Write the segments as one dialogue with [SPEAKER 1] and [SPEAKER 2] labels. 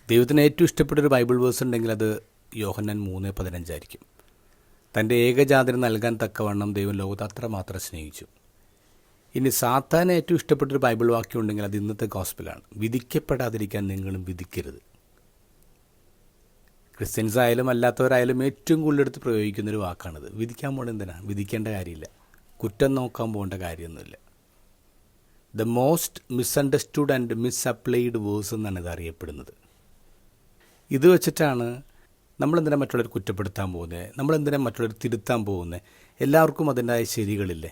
[SPEAKER 1] ദൈവത്തിന് ഏറ്റവും ഇഷ്ടപ്പെട്ടൊരു ബൈബിൾ വേഴ്സ് ഉണ്ടെങ്കിൽ അത് യോഹന്നാൻ 3:15 ആയിരിക്കും. തൻ്റെ ഏകജാതന് നൽകാൻ തക്കവണ്ണം ദൈവം ലോകത്തെ അത്രമാത്രം സ്നേഹിച്ചു. ഇനി സാത്താന് ഏറ്റവും ഇഷ്ടപ്പെട്ടൊരു ബൈബിൾ വാക്യം ഉണ്ടെങ്കിൽ അത് ഇന്നത്തെ ഗോസ്പലാണ്. വിധിക്കപ്പെടാതിരിക്കാൻ നിങ്ങളും വിധിക്കരുത്. ക്രിസ്ത്യൻസ് ആയാലും അല്ലാത്തവരായാലും ഏറ്റവും കൂടുതലെടുത്ത് പ്രയോഗിക്കുന്നൊരു വാക്കാണിത്. വിധിക്കാൻ പോകണം എന്തിനാ? വിധിക്കേണ്ട കാര്യമില്ല. കുറ്റം നോക്കാൻ പോകേണ്ട കാര്യമൊന്നുമില്ല. The most misunderstood and misapplied verse എന്നാണ് ഇത് അറിയപ്പെടുന്നത്. ഇത് വെച്ചിട്ടാണ് നമ്മളെന്തിനാ മറ്റുള്ളവർ കുറ്റപ്പെടുത്താൻ പോകുന്നത്, നമ്മളെന്തിനാ മറ്റുള്ളവർ തിരുത്താൻ പോകുന്നത്. എല്ലാവർക്കും അതിൻ്റെതായ ശരികളില്ലേ.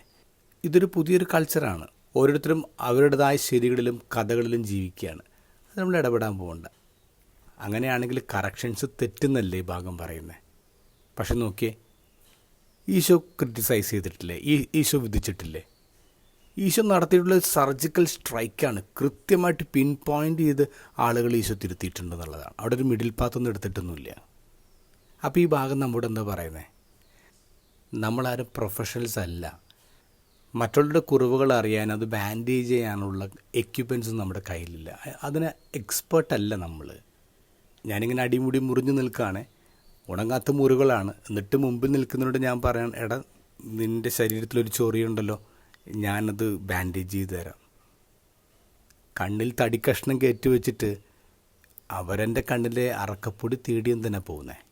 [SPEAKER 1] ഇതൊരു പുതിയൊരു കൾച്ചറാണ്. ഓരോരുത്തരും അവരുടേതായ ശരികളിലും കഥകളിലും ജീവിക്കുകയാണ്. അത് നമ്മൾ ഇടപെടാൻ പോകണ്ട. അങ്ങനെയാണെങ്കിൽ കറക്ഷൻസ് തെറ്റുന്നല്ലേ ഈ ഭാഗം പറയുന്നത്. പക്ഷെ നോക്കിയേ, ഈശോ ക്രിറ്റിസൈസ് ചെയ്തിട്ടില്ലേ? ഈശോ വിധിച്ചിട്ടില്ലേ? ഈശോ നടത്തിയിട്ടുള്ള സർജിക്കൽ സ്ട്രൈക്കാണ്. കൃത്യമായിട്ട് പിൻ പോയിൻ്റ് ചെയ്ത് ആളുകൾ ഈശോ തിരുത്തിയിട്ടുണ്ടെന്നുള്ളതാണ്. അവിടെ ഒരു മിഡിൽ പാത്തൊന്നും എടുത്തിട്ടൊന്നുമില്ല. അപ്പോൾ ഈ ഭാഗം നമ്മോട് എന്താ പറയുന്നത്? നമ്മളാരും പ്രൊഫഷണൽസ് അല്ല. മറ്റുള്ളവരുടെ കുറവുകൾ അറിയാൻ, അത് ബാൻഡേജ് ചെയ്യാനുള്ള എക്യുപ്മെൻറ്റ്സ് നമ്മുടെ കയ്യിലില്ല. അതിന് എക്സ്പേർട്ടല്ല നമ്മൾ. ഞാനിങ്ങനെ അടിമുടി മുറിഞ്ഞു നിൽക്കുകയാണ്. ഉണങ്ങാത്ത മുറികളാണ്. എന്നിട്ട് മുമ്പിൽ നിൽക്കുന്നതിനോട് ഞാൻ പറയാൻ, എടാ നിൻ്റെ ശരീരത്തിലൊരു ചൊറിയുണ്ടല്ലോ, ഞാനത് ബാൻഡേജ് ചെയ്ത് തരാം. കണ്ണിൽ തടിക്കഷ്ണം കയറ്റി വെച്ചിട്ട് അവരെൻ്റെ കണ്ണിലെ അറക്കപ്പൊടി തേടി എന്തിനാ പോകുന്നത്?